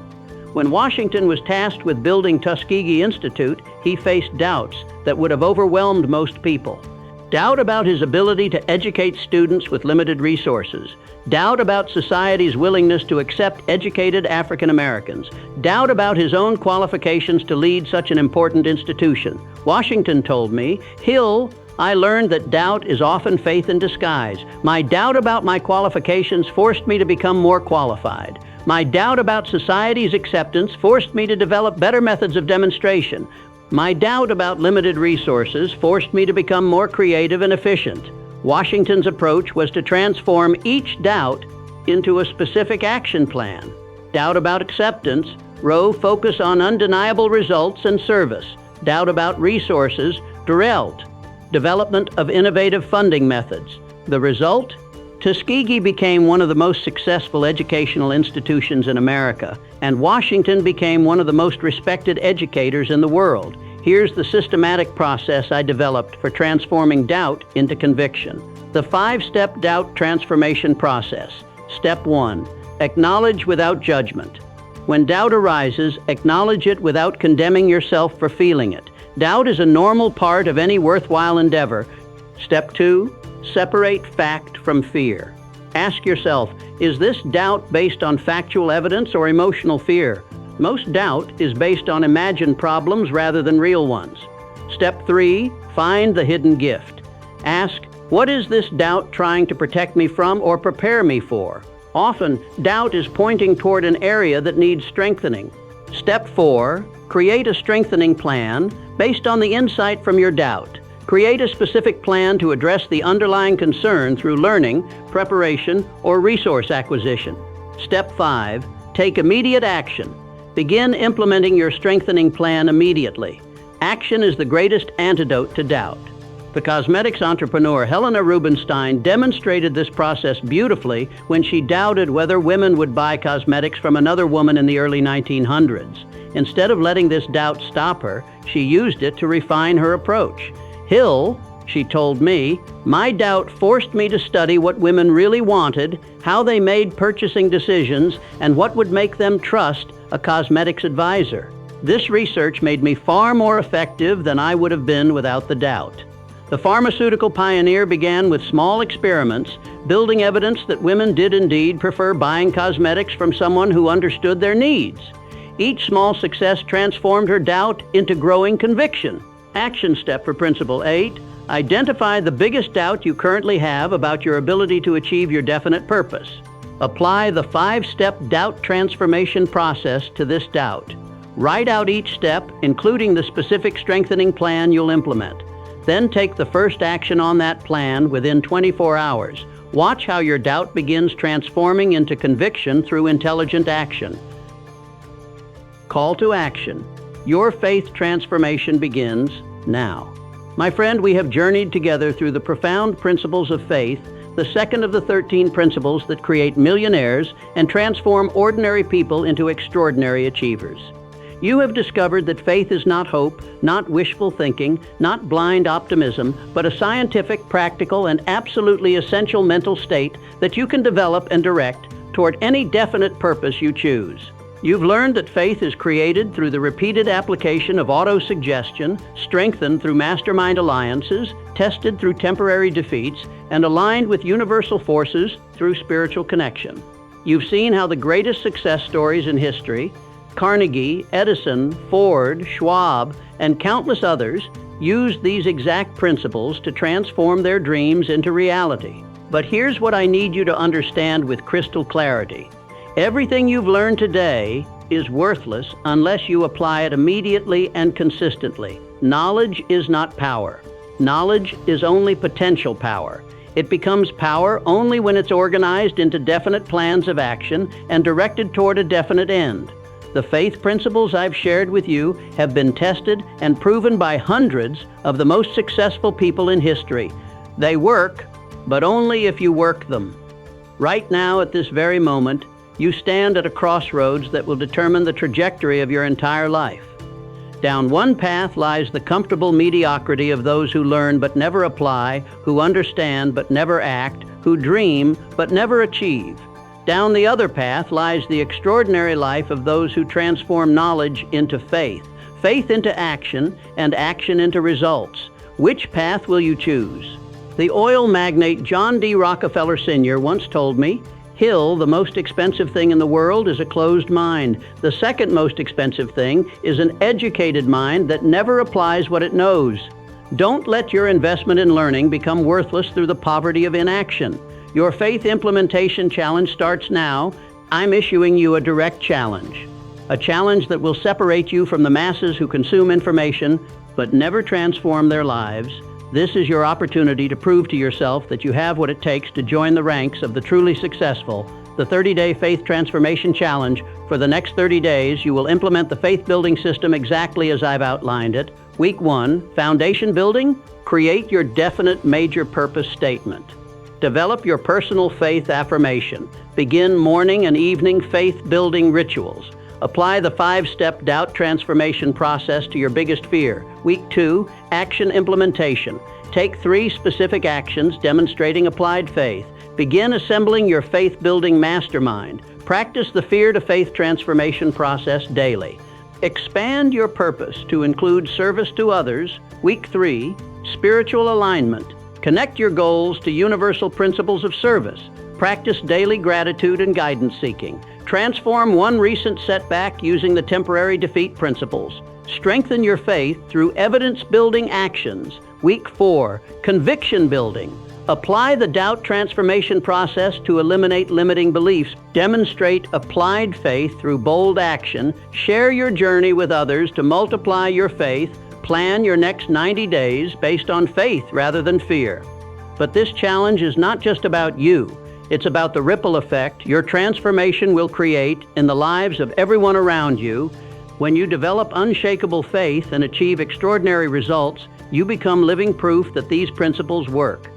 When Washington was tasked with building Tuskegee Institute, he faced doubts that would have overwhelmed most people. Doubt about his ability to educate students with limited resources. Doubt about society's willingness to accept educated African Americans. Doubt about his own qualifications to lead such an important institution. Washington told me, Hill, I learned that doubt is often faith in disguise. My doubt about my qualifications forced me to become more qualified. My doubt about society's acceptance forced me to develop better methods of demonstration. My doubt about limited resources forced me to become more creative and efficient. Washington's approach was to transform each doubt into a specific action plan. Doubt about acceptance, Rowe focus on undeniable results and service. Doubt about resources, Durrelt, development of innovative funding methods. The result? Tuskegee became one of the most successful educational institutions in America, and Washington became one of the most respected educators in the world. Here's the systematic process I developed for transforming doubt into conviction. The 5-step doubt transformation process. Step 1. Acknowledge without judgment. When doubt arises, acknowledge it without condemning yourself for feeling it. Doubt is a normal part of any worthwhile endeavor. Step 2. Separate fact from fear. Ask yourself, is this doubt based on factual evidence or emotional fear? Most doubt is based on imagined problems rather than real ones. Step 3. Find the hidden gift. Ask, what is this doubt trying to protect me from or prepare me for? Often, doubt is pointing toward an area that needs strengthening. Step 4. Create a strengthening plan based on the insight from your doubt. Create a specific plan to address the underlying concern through learning, preparation, or resource acquisition. Step 5. Take immediate action. Begin implementing your strengthening plan immediately. Action is the greatest antidote to doubt. The cosmetics entrepreneur Helena Rubinstein demonstrated this process beautifully when she doubted whether women would buy cosmetics from another woman in the early 1900s. Instead of letting this doubt stop her, she used it to refine her approach. Hill, she told me, my doubt forced me to study what women really wanted, how they made purchasing decisions, and what would make them trust a cosmetics advisor. This research made me far more effective than I would have been without the doubt. The pharmaceutical pioneer began with small experiments, building evidence that women did indeed prefer buying cosmetics from someone who understood their needs. Each small success transformed her doubt into growing conviction. Action step for Principle 8. Identify the biggest doubt you currently have about your ability to achieve your definite purpose. Apply the 5-step doubt transformation process to this doubt. Write out each step, including the specific strengthening plan you'll implement. Then take the first action on that plan within 24 hours. Watch how your doubt begins transforming into conviction through intelligent action. Call to action. Your faith transformation begins now. My friend, we have journeyed together through the profound principles of faith, the second of the 13 principles that create millionaires and transform ordinary people into extraordinary achievers. You have discovered that faith is not hope, not wishful thinking, not blind optimism, but a scientific, practical, and absolutely essential mental state that you can develop and direct toward any definite purpose you choose. You've learned that faith is created through the repeated application of autosuggestion, strengthened through mastermind alliances, tested through temporary defeats, and aligned with universal forces through spiritual connection. You've seen how the greatest success stories in history, Carnegie, Edison, Ford, Schwab, and countless others, used these exact principles to transform their dreams into reality. But here's what I need you to understand with crystal clarity. Everything you've learned today is worthless unless you apply it immediately and consistently. Knowledge is not power. Knowledge is only potential power. It becomes power only when it's organized into definite plans of action and directed toward a definite end. The faith principles I've shared with you have been tested and proven by hundreds of the most successful people in history. They work, but only if you work them. Right now, at this very moment, you stand at a crossroads that will determine the trajectory of your entire life. Down one path lies the comfortable mediocrity of those who learn but never apply, who understand but never act, who dream but never achieve. Down the other path lies the extraordinary life of those who transform knowledge into faith, faith into action, and action into results. Which path will you choose? The oil magnate John D. Rockefeller Sr. once told me, "Hill, the most expensive thing in the world is a closed mind. The second most expensive thing is an educated mind that never applies what it knows." Don't let your investment in learning become worthless through the poverty of inaction. Your faith implementation challenge starts now. I'm issuing you a direct challenge. A challenge that will separate you from the masses who consume information but never transform their lives. This is your opportunity to prove to yourself that you have what it takes to join the ranks of the truly successful. The 30-day Faith Transformation Challenge. For the next 30 days, you will implement the faith-building system exactly as I've outlined it. Week 1, foundation building. Create your definite major purpose statement. Develop your personal faith affirmation. Begin morning and evening faith-building rituals. Apply the 5-step doubt transformation process to your biggest fear. Week 2, action implementation. Take 3 specific actions demonstrating applied faith. Begin assembling your faith-building mastermind. Practice the fear to faith transformation process daily. Expand your purpose to include service to others. Week 3, spiritual alignment. Connect your goals to universal principles of service. Practice daily gratitude and guidance seeking. Transform one recent setback using the temporary defeat principles. Strengthen your faith through evidence-building actions. Week 4, conviction building. Apply the doubt transformation process to eliminate limiting beliefs. Demonstrate applied faith through bold action. Share your journey with others to multiply your faith. Plan your next 90 days based on faith rather than fear. But this challenge is not just about you. It's about the ripple effect your transformation will create in the lives of everyone around you. When you develop unshakable faith and achieve extraordinary results, you become living proof that these principles work.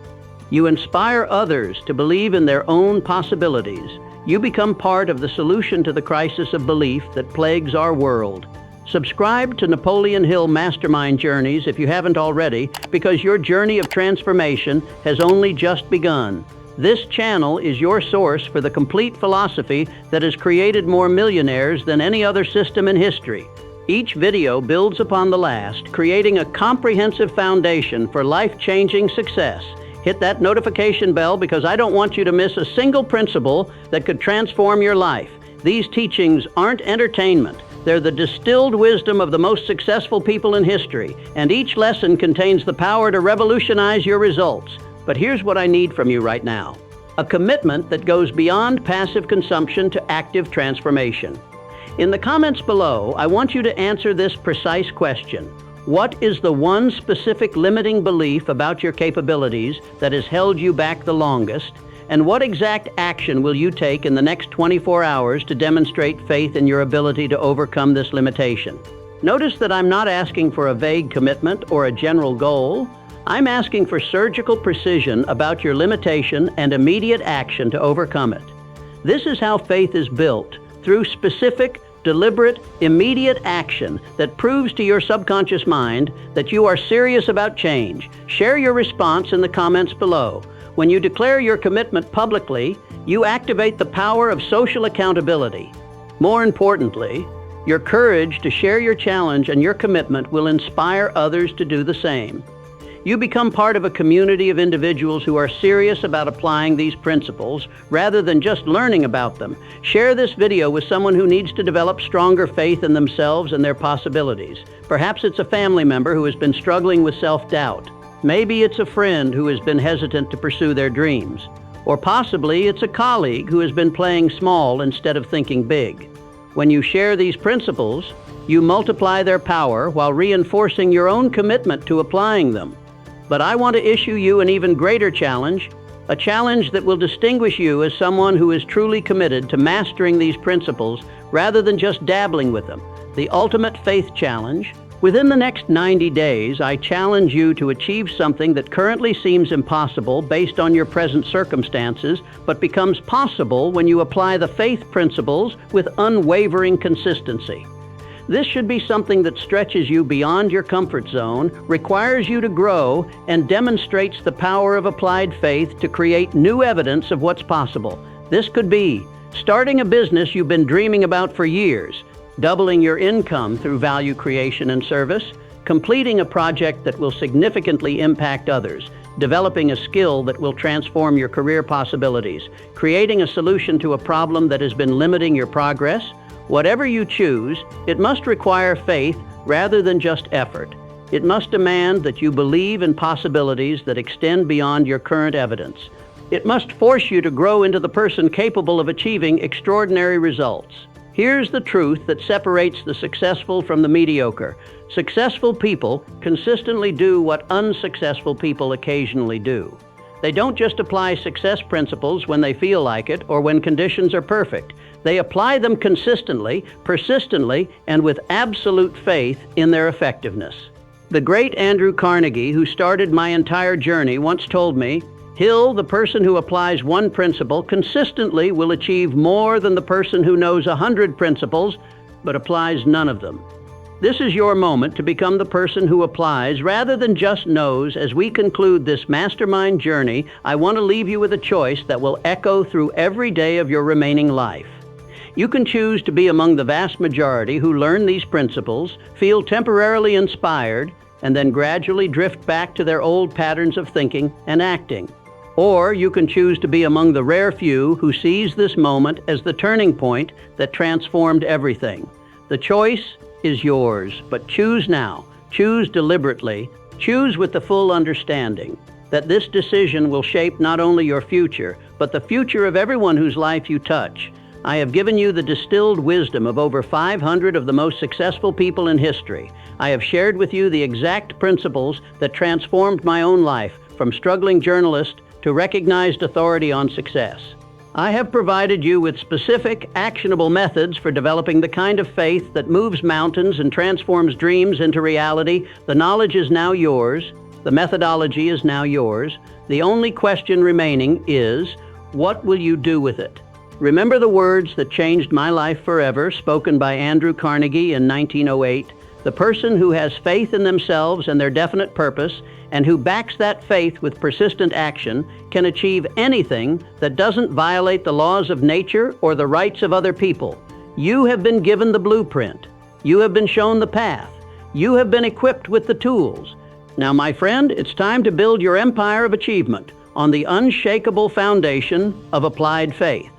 You inspire others to believe in their own possibilities. You become part of the solution to the crisis of belief that plagues our world. Subscribe to Napoleon Hill Mastermind Journeys if you haven't already, because your journey of transformation has only just begun. This channel is your source for the complete philosophy that has created more millionaires than any other system in history. Each video builds upon the last, creating a comprehensive foundation for life-changing success. Hit that notification bell because I don't want you to miss a single principle that could transform your life. These teachings aren't entertainment. They're the distilled wisdom of the most successful people in history, and each lesson contains the power to revolutionize your results. But here's what I need from you right now: a commitment that goes beyond passive consumption to active transformation. In the comments below, I want you to answer this precise question. What is the one specific limiting belief about your capabilities that has held you back the longest? And what exact action will you take in the next 24 hours to demonstrate faith in your ability to overcome this limitation? Notice that I'm not asking for a vague commitment or a general goal. I'm asking for surgical precision about your limitation and immediate action to overcome it. This is how faith is built, through specific, deliberate, immediate action that proves to your subconscious mind that you are serious about change. Share your response in the comments below. When you declare your commitment publicly, you activate the power of social accountability. More importantly, your courage to share your challenge and your commitment will inspire others to do the same. You become part of a community of individuals who are serious about applying these principles rather than just learning about them. Share this video with someone who needs to develop stronger faith in themselves and their possibilities. Perhaps it's a family member who has been struggling with self-doubt. Maybe it's a friend who has been hesitant to pursue their dreams. Or possibly it's a colleague who has been playing small instead of thinking big. When you share these principles, you multiply their power while reinforcing your own commitment to applying them. But I want to issue you an even greater challenge, a challenge that will distinguish you as someone who is truly committed to mastering these principles rather than just dabbling with them. The ultimate faith challenge. Within the next 90 days, I challenge you to achieve something that currently seems impossible based on your present circumstances, but becomes possible when you apply the faith principles with unwavering consistency. This should be something that stretches you beyond your comfort zone, requires you to grow, and demonstrates the power of applied faith to create new evidence of what's possible. This could be starting a business you've been dreaming about for years, doubling your income through value creation and service, completing a project that will significantly impact others, developing a skill that will transform your career possibilities, creating a solution to a problem that has been limiting your progress. Whatever you choose, it must require faith rather than just effort. It must demand that you believe in possibilities that extend beyond your current evidence. It must force you to grow into the person capable of achieving extraordinary results. Here's the truth that separates the successful from the mediocre. Successful people consistently do what unsuccessful people occasionally do. They don't just apply success principles when they feel like it or when conditions are perfect. They apply them consistently, persistently, and with absolute faith in their effectiveness. The great Andrew Carnegie, who started my entire journey, once told me, "Hill, the person who applies one principle consistently will achieve more than the person who knows 100 principles but applies none of them." This is your moment to become the person who applies rather than just knows. As we conclude this mastermind journey, I want to leave you with a choice that will echo through every day of your remaining life. You can choose to be among the vast majority who learn these principles, feel temporarily inspired, and then gradually drift back to their old patterns of thinking and acting. Or you can choose to be among the rare few who sees this moment as the turning point that transformed everything. The choice is yours, but choose now. Choose deliberately. Choose with the full understanding that this decision will shape not only your future, but the future of everyone whose life you touch. I have given you the distilled wisdom of over 500 of the most successful people in history. I have shared with you the exact principles that transformed my own life, from struggling journalist to recognized authority on success. I have provided you with specific, actionable methods for developing the kind of faith that moves mountains and transforms dreams into reality. The knowledge is now yours. The methodology is now yours. The only question remaining is, what will you do with it? Remember the words that changed my life forever, spoken by Andrew Carnegie in 1908. The person who has faith in themselves and their definite purpose, and who backs that faith with persistent action, can achieve anything that doesn't violate the laws of nature or the rights of other people. You have been given the blueprint. You have been shown the path. You have been equipped with the tools. Now, my friend, it's time to build your empire of achievement on the unshakable foundation of applied faith.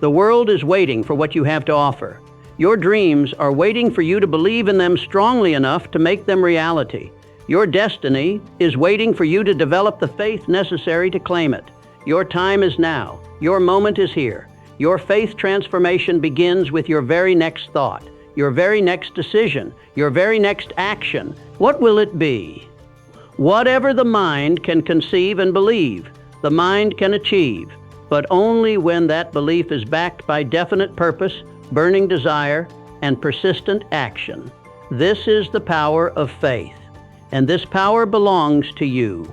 The world is waiting for what you have to offer. Your dreams are waiting for you to believe in them strongly enough to make them reality. Your destiny is waiting for you to develop the faith necessary to claim it. Your time is now. Your moment is here. Your faith transformation begins with your very next thought, your very next decision, your very next action. What will it be? Whatever the mind can conceive and believe, the mind can achieve, but only when that belief is backed by definite purpose, burning desire, and persistent action. This is the power of faith, and this power belongs to you.